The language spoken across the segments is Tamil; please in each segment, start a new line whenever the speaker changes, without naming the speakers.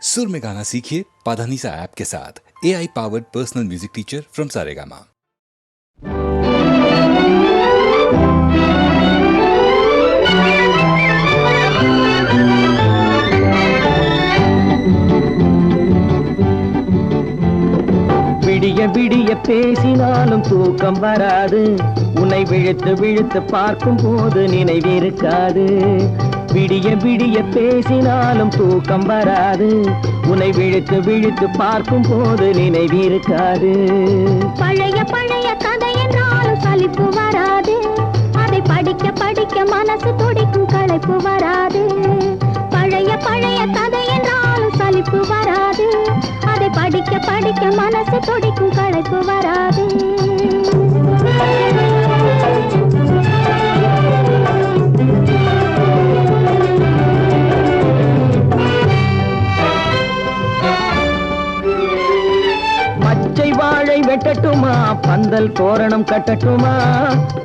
सुर में गाना सीखिए पाधानीसा ऐप के साथ। AI powered personal music teacher from Saregama.
விடிய விடிய பேசினாலும் தூக்கம் வராது, உன்னை விழித்து விழித்து பார்க்கும் போது நினைவிருக்காது. விடிய விடிய பேசினாலும் தூக்கம் வராது, உன்னை விழித்து விழித்து பார்க்கும் போது நினைவிருக்காது.
பழைய பழைய கதை என்றாலும் சலிப்பு வராது, அதை படிக்க படிக்க மனசு துடிக்கும் களைப்பு வராது. பழைய பழைய கதை என்றாலும் சலிப்பு வராது, அதை படிக்க படிக்க மனசு துடிக்கும் களைப்பு வராது.
மச்சை வாழை வெட்டட்டுமா, பந்தல் தோரணம் கட்டட்டுமா,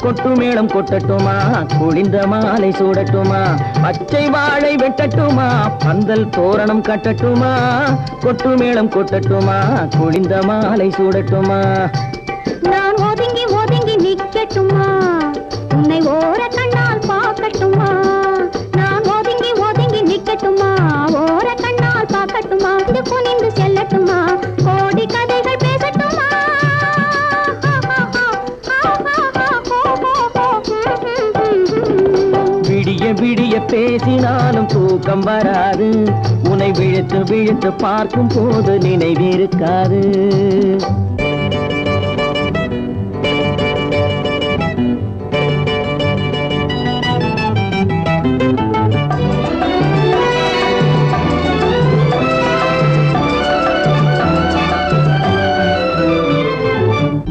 கொட்டு மேளம் கொட்டட்டுமா, குளிந்த மாலை சூடட்டுமா. பச்சை வாழை வெட்டட்டுமா, பந்தல் தோரணம் கட்டட்டுமா, கொட்டு மேளம் கொட்டட்டுமா, குளிந்த மாலை சூடட்டுமா.
நான் ஒதுங்கி ஒதுங்கி நிக்கட்டுமா, உன்னை ஓர கண்ணால் பார்க்கட்டுமா. நான் ஒதுங்கி ஒதுங்கி நிக்கட்டுமா, ஓர கண்ணால் பார்க்கட்டுமா. இது குனிந்து செல்லட்டுமா, கோடி கதைகள் பேசட்டுமா.
விடிய விடிய பேசினாலும் தூக்கம் வராது, உன்னை விழித்து விழித்து பார்க்கும் போது நினைவிருக்காது.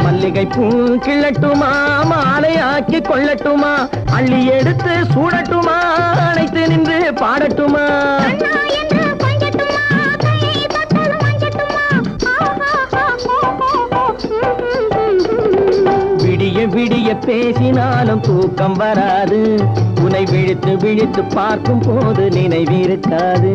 மல்லிகை பூ கிள்ளட்டுமா, மாலையாக்கி கொள்ளட்டுமா, அள்ளி எடுத்து சூடட்டுமா, அணைத்து நின்று பாடட்டுமா. விடிய விடிய பேசினாலும் தூக்கம் வராது, உன்னை விழித்து விழித்து பார்க்கும் போது நினைவிருக்காது.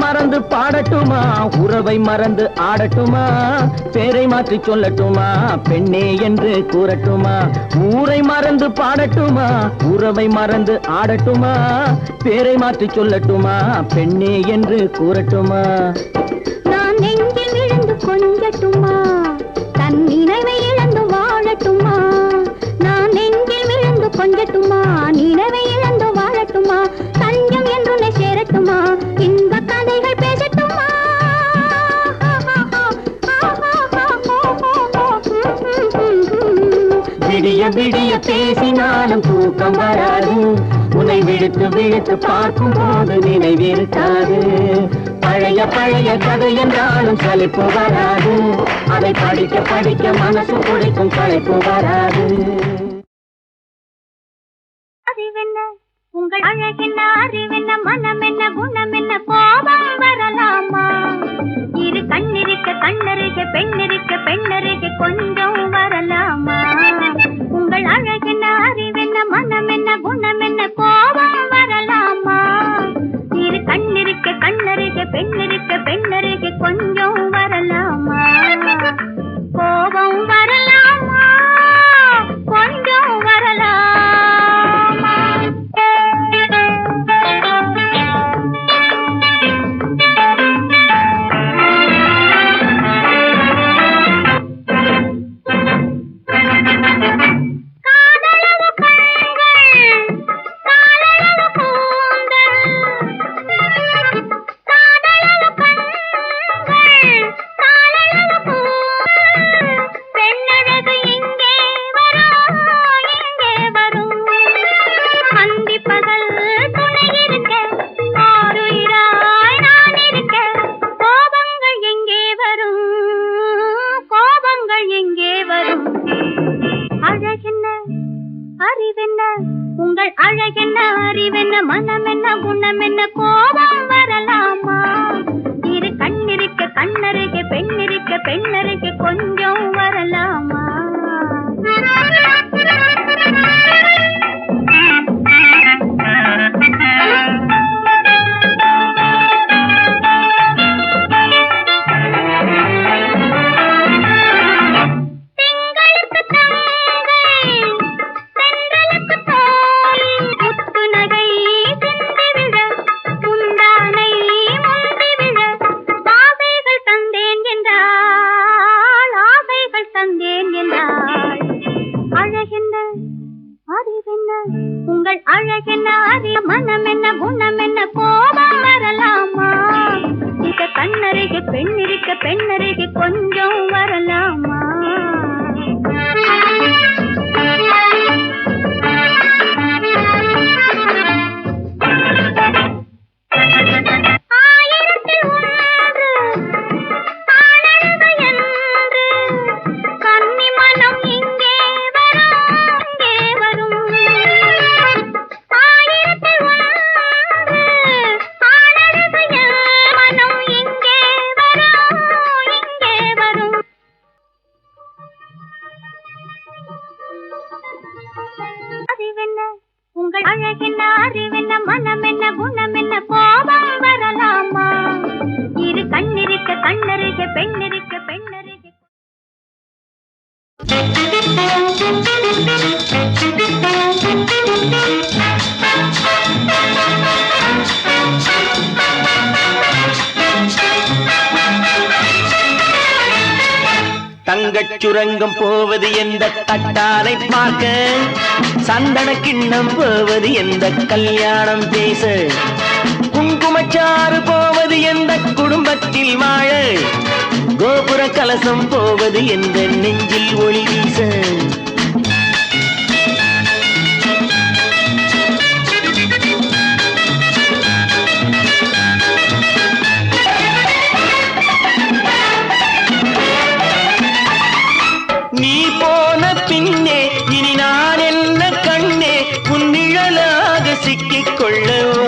மறந்து பாடட்டுமா, உறவை மறந்து ஆடட்டுமா, பேரை மாற்றி சொல்லட்டுமா, பெண்ணே என்று கூறட்டுமா. ஊரை மறந்து பாடட்டுமா, உறவை மறந்து ஆடட்டுமா, பேரை மாற்றி சொல்லட்டுமா, பெண்ணே என்று கூறட்டுமா.
நான் நெஞ்சில் விழுந்து கொஞ்சட்டுமா, தன் நினைவை இழந்து வாழட்டுமா. நான் நெஞ்சில் விழுந்து கொஞ்சட்டுமா, நினைவை இழந்து வாழட்டுமா. தஞ்சம் என்று சேரட்டுமா, இன்ப கதைகள் பேசட்டுமா.
விடிய விடிய பேசினாலும் தூக்கம் வராது, உன்னை விழித்து விழித்து பார்க்கும் போது நினைவிருக்காது. பழைய பழைய கதை என்றாலும் சலிப்பு வராது, அதை படிக்க படிக்க மனசு குடிக்கும் களைப்பு வராது.
அறிவென்ன உங்கள் அழகென்ன, அறிவென்ன மனம் என்ன, குணம் என்ன, கோபம் வரலாமா? இரு கண்ணிருக்க கண்ணருக, பெண்ணிருக்க பெண்ணருக, கொஞ்சம் வரலாமா? உங்கள் அழகென்ன, அறிவென்ன மனம் என்ன, குணம் என்ன, கோபம் வரலாமா? இரு கண்ணிருக்க கண்ணருக, பெண்ணிருக்க பெண்ணருக, கொஞ்சம் வரலாமா? கோபம் வரலாமா, கொஞ்சம் வரலாமா? உங்கள் அழகென்ன, அறிவென்ன, மனம் என்ன, குணம் என்ன, கோபம் வரலாமா? இரு கண்ணிருக்க கண்ணருக, பெண்ணிருக்க பெண்ணருக, மனம் என்ன குணம் என்ன கோபம் வரலாமா? இத கண்ணருகே பெண்ணருகே கொஞ்சம் வரலாமா? உங்கள் அழகென்ன அறிவென்ன மனம் என்ன குணம் என்ன கோபம் வரலாமா? இரு கண்ணருகே பெண்ணருகே
தங்கச் சுரங்கம் போவது எந்த தட்டாலை பார்க்க, சந்தன கிண்ணம் போவது எந்த கல்யாணம் பேச, குங்குமச்சாறு போவது எந்த குடும்பத்தில் வாழ, கோபுர கலசம் போவது எந்த நெஞ்சில் ஒளி வீச. நீ போன பின்னே இனி நான் என்ன கண்ணே உன் நிழலாக சிக்கிக் கொள்ளவோ.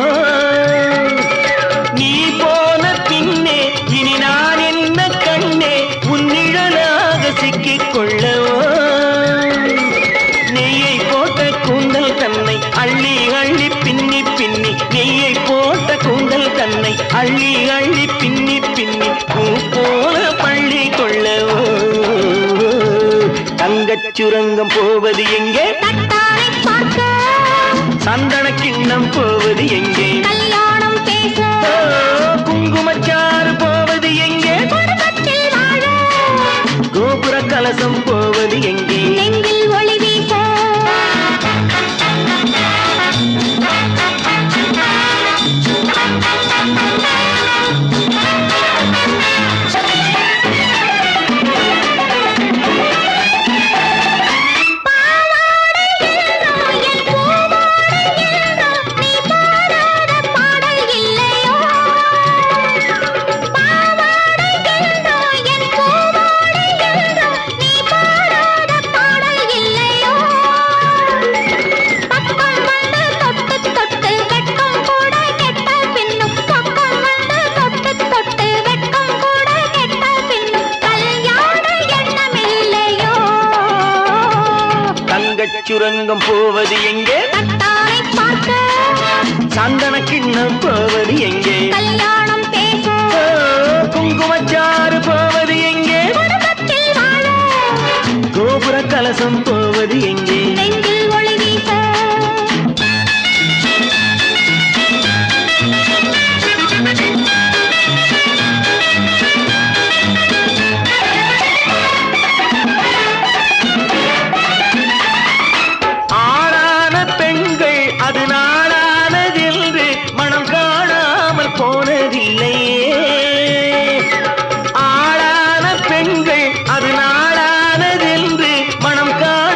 நீ போன பின்னே இனி நான் என்ன கண்ணே உன் நிழலாக சிக்கிக் கொள்ளவோ. நெய்யை போட்ட கூந்தல் தன்னை அள்ளி அள்ளி பின்னி பின்னி, நெய்யை போட்ட கூந்தல் தன்னை அள்ளி அள்ளி பின்னி பின்னி, பூ போல பள்ளி கொள்ளவோ. தங்கச் சுரங்கம் போவது எங்கே?
தட்டாலை பார்க்க.
சந்தன கிண்ணம் போவது எங்கே?
கல்யாணம் பேச.
குங்குமச்சாறு போவது எங்கே?
குடும்பத்தில் வாழ.
கோபுர கலசம் போவது எங்கே?
நெஞ்சில் ஒளி வீச.
சுரங்கம் போவது எங்கே?
தட்டாலை பார்க்க.
சந்தன கிண்ணம் போவது எங்கே?
கல்யாணம் பேச.
குங்குமச்சாறு போவது எங்கே?
குடும்பத்தில் வாழ.
கோபுர கலசம் போவது எங்கே?
நெஞ்சில் ஒளி வீச.
அது நாடானதென்று மனம் காணாமல் போனதில்லையே. ஆளான பெண்கள் அது நாடானதென்று மனம் காண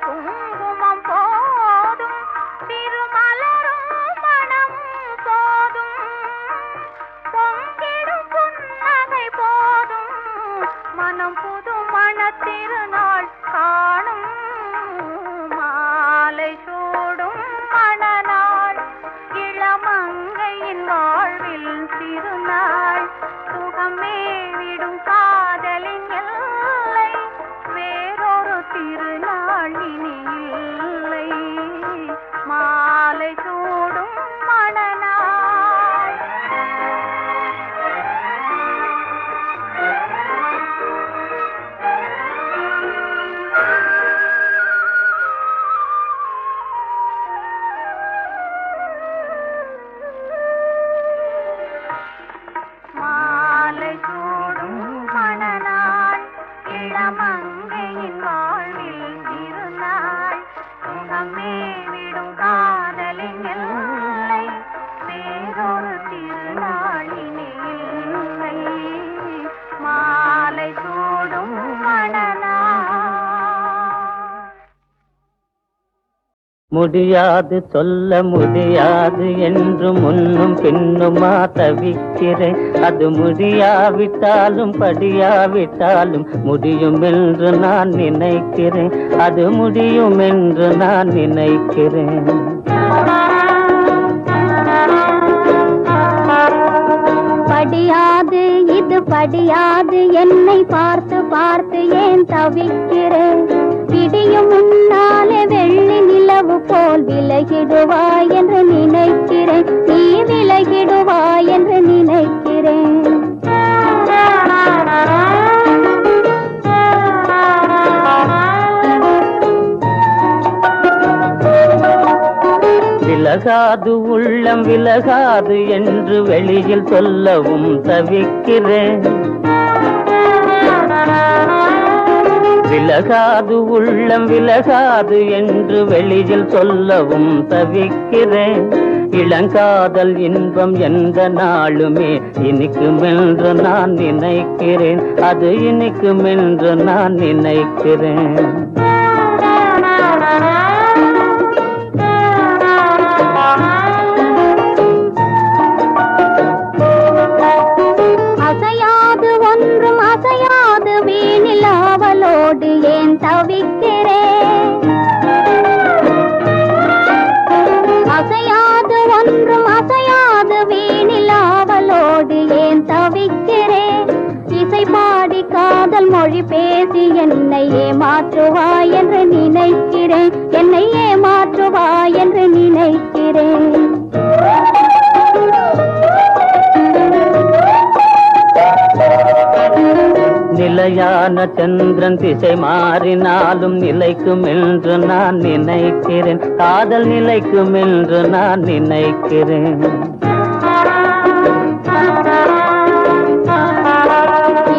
குங்குமம் போதும் திருமலரும் மனம் போதும் பொங்கிடும் புன்னகை போதும் மனம் புது மணத்திருநாள் காணும் மாலை சூடும் மணநாள் இளமங்கையின் வாழ்வில் திருநாள் சுகமே விடும் காதலின் எல்லை வேறொரு திருநாள் இனி இல்லை மாலை சூடும் மணநாள் மாலை சூடும் மணநாள் இளமங்கையின் வாழ்வில் திருநாள் சுகமே விடும் காதலின் எல்லை வேறொரு திருநாள் இனி இல்லை மாலை சூடும் மணநாள்
முடியாது சொல்ல முடியாது என்று முன்னும் பின்னுமா தவிக்கிறேன். அது முடியாவிட்டாலும் படியாவிட்டாலும் முடியும் என்று நான் நினைக்கிறேன். அது முடியும் என்று நான் நினைக்கிறேன்.
படியாது இது படியாது என்னை பார்த்து பார்த்து ஏன் தவிக்கிறேன். விடியும் முன்னாலே வெள்ளி நிலவு போல் விலகிடுவாய் என்று நினைக்கிறேன். நீ விலகிடுவாய் என்று நினைக்கிறேன்.
விலகாது உள்ளம் விலகாது என்று வெளியில் சொல்லவும் தவிக்கிறேன். விலகாது உள்ளம் விலகாது என்று வெளியில் சொல்லவும் தவிக்கிறேன். இளங்காதல் இன்பம் எந்த நாளுமே இனிக்குமென்று நான் நினைக்கிறேன். அது இனிக்குமென்று நான் நினைக்கிறேன்.
அசையாது ஒன்றும் அசையாது வீணில் அவளோடு ஏன் தவிக்கிறேன். அசையாது ஒன்றும் அசையாது வீணில் அவளோடு ஏன் தவிக்கிறேன். இசை பாடி காதல் மொழி பேசி என்னை ஏமாற்றுவாய் என்று நினைக்கிறேன். என்னை ஏமாற்றுவாய் என்று நினைக்கிறேன்.
நிலையான சந்திரன் திசை மாறினாலும் நிலைக்கும் என்று நான் நினைக்கிறேன். காதல் நிலைக்கும் என்று நான் நினைக்கிறேன்.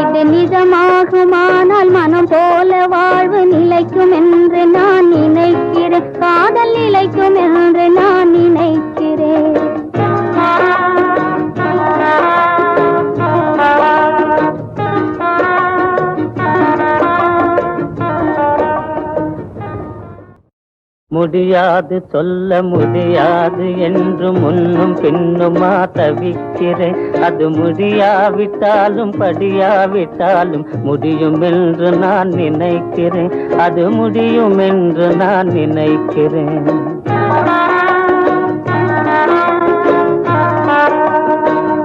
இது நிஜமாகுமானால் மனம் போல வாழ்வு நிலைக்கும் என்று நான் நினைக்கிறேன். காதல் நிலைக்கும் என்று நான் நினைக்கிறேன்.
முடியாது சொல்ல முடியாது என்று முன்னும் பின்னுமா தவிக்கிறேன். அது முடியாவிட்டாலும் படியாவிட்டாலும் முடியும் என்று நான் நினைக்கிறேன். அது முடியும் என்று நான் நினைக்கிறேன்.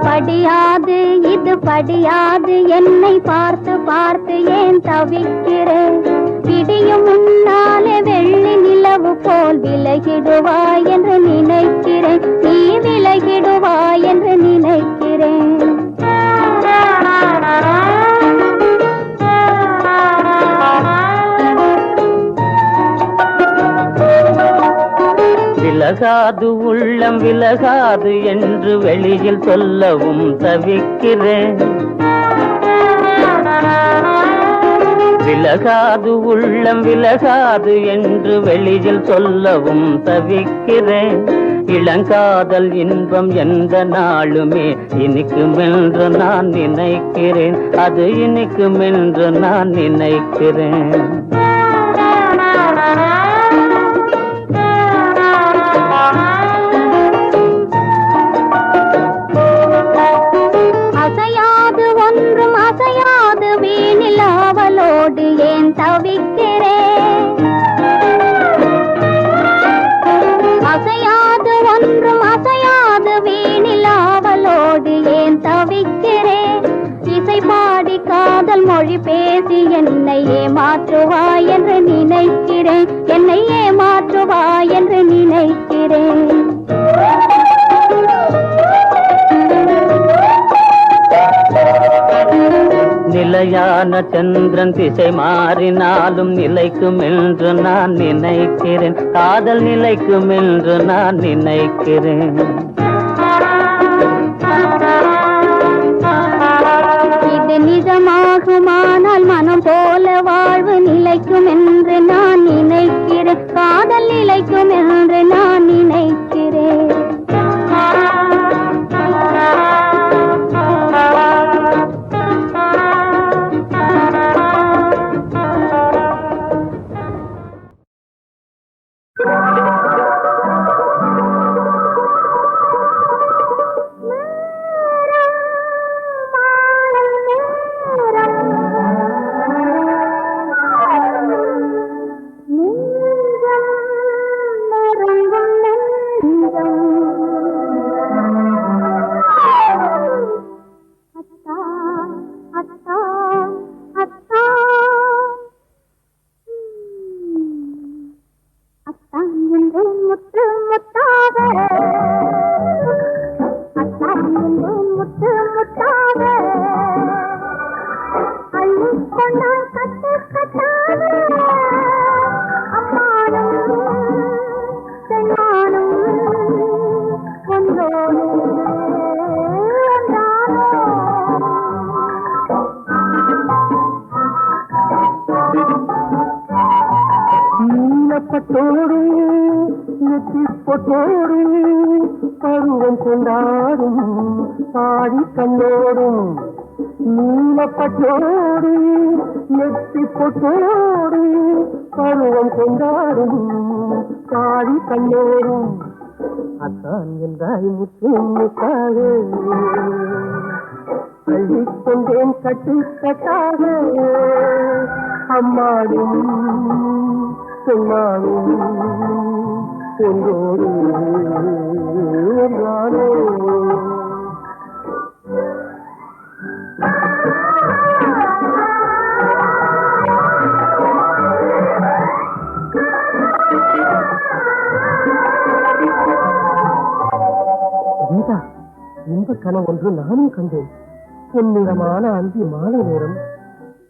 படியாது இது படியாது என்னை பார்த்து பார்த்து ஏன் தவிக்கிறேன். விடியும் முன்னாலே வெள்ளி நிலவு போல் விலகிடுவாய் என்று நினைக்கிறேன். நீ விலகிடுவாய் என்று நினைக்கிறேன்.
விலகாது உள்ளம் விலகாது என்று வெளியில் சொல்லவும் தவிக்கிறேன். விலகாது உள்ளம் விலகாது என்று வெளியில் சொல்லவும் தவிக்கிறேன். இளங்காதல் இன்பம் எந்த நாளுமே இனிக்குமென்று நான் நினைக்கிறேன். அது இனிக்குமென்று நான் நினைக்கிறேன்.
என்னை ஏமாற்றுவாய் என்று நினைக்கிறேன், என்னை ஏமாற்றுவாய் என்று நினைக்கிறேன்.
நிலையான சந்திரன் திசை மாறினாலும் நிலைக்கும் என்று நான் நினைக்கிறேன், காதல் நிலைக்கும் என்று நான் நினைக்கிறேன்.
இது நிஜமாகுமானால் மனம் போல வாழ்வு நிலைக்கும் என்று நான் நினைக்கிறேன், காதல் நிலைக்கும் என்று நான் நினைக்கிறேன்.
நீலப்பட்டோடும் நெற்றிப்பொட்டோடும் பருவம் கொண்டாடும் பாடி கண்ணோடும், நீலப்பட்டோடும் நெற்றிப்பொட்டோடும் பருவம் கொண்டாடும் பாடி கண்ணோடும். அத்தான் என்றாய் முத்து முத்தாக அள்ளிக்கொண்டேன் கட்டு கட்டாக, அம்மாடும் சொன்னாலும் ஒன்றோடு ஒன்றானோ. கீதா, இந்த கனவு ஒன்று நானும் கண்டேன். பொன்னிறமான அந்தி மாலை நேரம்,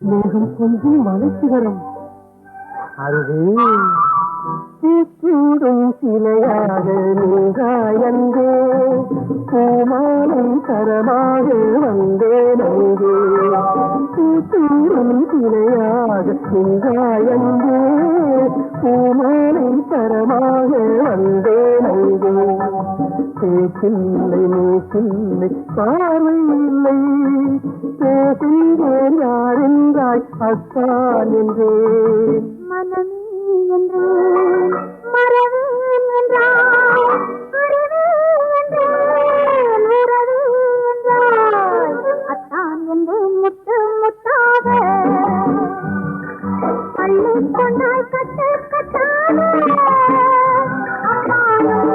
மேகம் கொஞ்சம் மலைக்கு வரும். அங்கே பூச்சூடும் சிலையாக நீங்காயந்தே, பூமாலை தரமாக வந்தேன் அங்கே. பூச்சூடும் சிலையாக நீங்காயந்தே, பூமாலை தரமாக வந்தேன் அங்கே. பேச்சில்லை மூச்சில்லை பார்வை இல்லை, பேசுகிறேன் யாரென்றாய் அத்தான் என்றேன்.
மனமே என்றேன், மறவேன் என்றாய், அறிவே என்றேன், உறவே என்றாய், அத்தான் என்றேன் முத்து முத்தாக அள்ளிக் கொண்டாய் கட்டு கட்டாக, அம்மானும்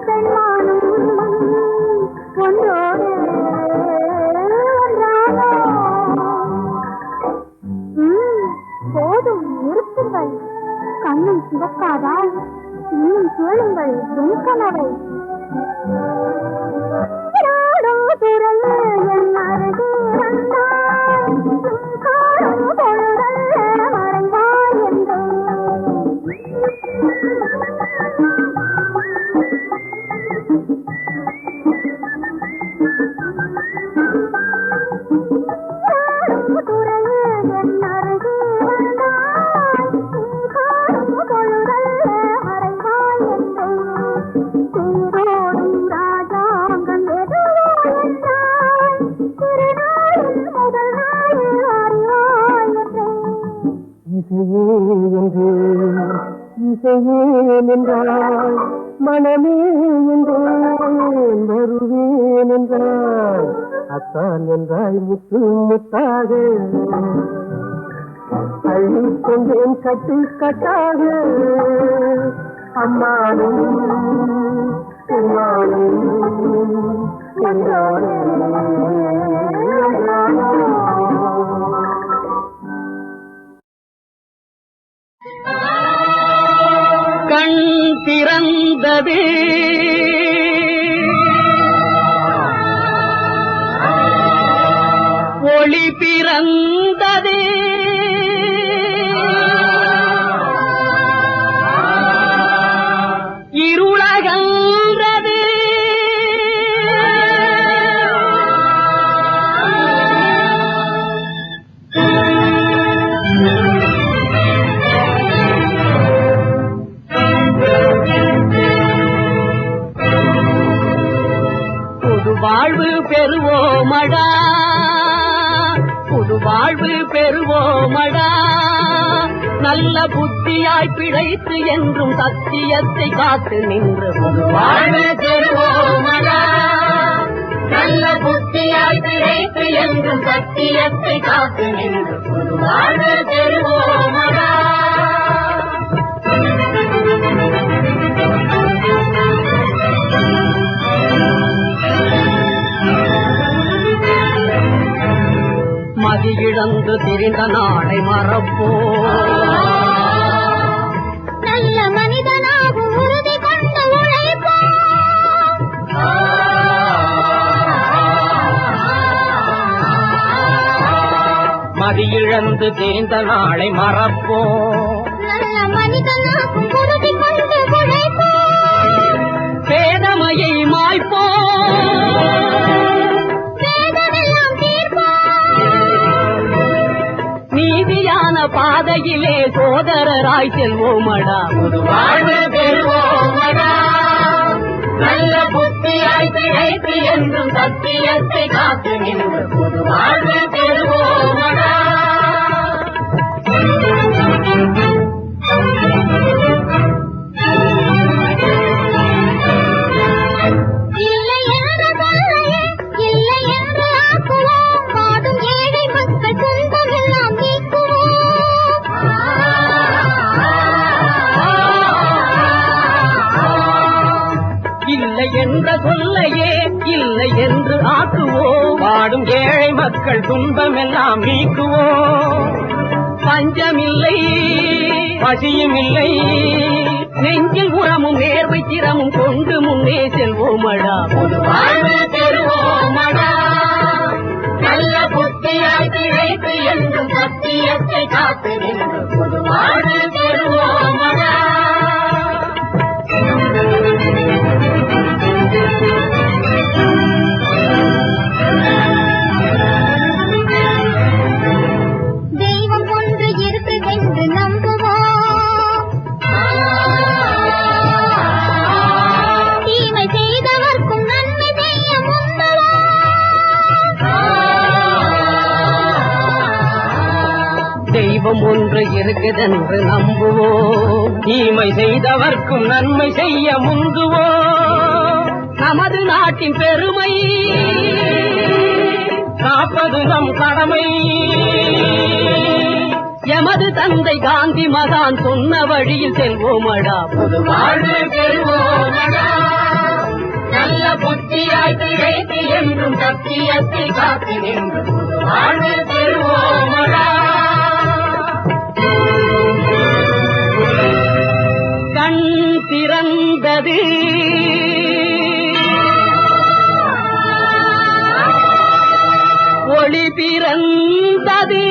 பெண்மானும் ஒன்றோடு போதும், நிறுத்துங்கள். கண்ணும் சிவக்காதால் இன்னும் கேளுங்கள் என் கனவை. என் அருகே வந்தாய், காணும் பொழுதல்ல மறைவாய் என்றேன்.
இசையே என்றாய், மனமே என்றேன், வருவேன் என்றாய், அத்தான் என்றாய் முத்து முத்தாக அள்ளிக்கொண்டேன் கட்டு கட்டாக, அம்மானும் பெருமானும் என்றானே. கண் திறந்தது ஒளி பிறந்தது இருளகன்றது புது வாழ்வு பெறுவோமடா புது வாழ்வு பெறுவோமடா நல்ல புத்தியாய் பிழைத்து என்றும் சத்தியத்தை காத்து நின்று புது வாழ்வு பெறுவோமடா நல்ல புத்தியாய் பிழைத்து என்றும் சத்தியத்தை காத்து நின்று புது வாழ்வு பெறுவோமடா மதியிழந்து திரிந்த நாளை மறப்போ
நல்ல மனிதனாக உறுதி கொண்டு உழைப்போ
மதியிழந்து திரிந்த நாளை மறப்போ
நல்ல மனிதனாக உறுதி கொண்டு உழைப்போ
பேதமையை மாய்ப்போ நீதியான பாதையிலே சோதரராய் செல்வோமடா புது வாழ்வு பெறுவோமடா நல்ல புத்தியாய் பிழைத்து என்றும் சத்தியத்தை காத்து நின்று புது வாழ்வு பெறுவோமடா
இல்லை என்று சொல்லையே இல்லை என்று ஆக்குவோம் பாடும் ஏழை மக்கள் துன்பமெல்லாம்
இல்லை என்ற சொல்லையே இல்லை என்று ஆக்குவோம் வாடும் ஏழை மக்கள் துன்பமெல்லாம் நீக்குவோம் பஞ்சமில்லை பசியும் இல்லை நெஞ்சில் உரமும் நேர்வை திறமும் கொண்டு முன்னே செல்வோமடா புது வாழ்வு பெறுவோமடா நல்ல புத்தியாய் பிழைத்து என்றும் சத்தியத்தை காத்து நின்று புது வாழ்வு பெறுவோமடா
தெய்வம் ஒன்று இருக்குதென்று நம்புவோம் தீமை செய்தவர்க்கும் நன்மை செய்ய
தெய்வம் ஒன்று இருக்குதென்று நம்புவோம் தீமை செய்தவர்க்கும் நன்மை செய்ய முந்துவோம் நமது நாட்டின் பெருமை காப்பது நம் கடமை எமது தந்தை காந்தி மகான் சொன்ன வழியில் செல்வோமடா புது வாழ்வு பெறுவோமடா நல்ல புத்தியாய் பிழைத்து என்றும் சத்தியத்தை காத்து நின்று புது வாழ்வு பெறுவோமடா கண் திறந்தது ஒளி பிறந்தது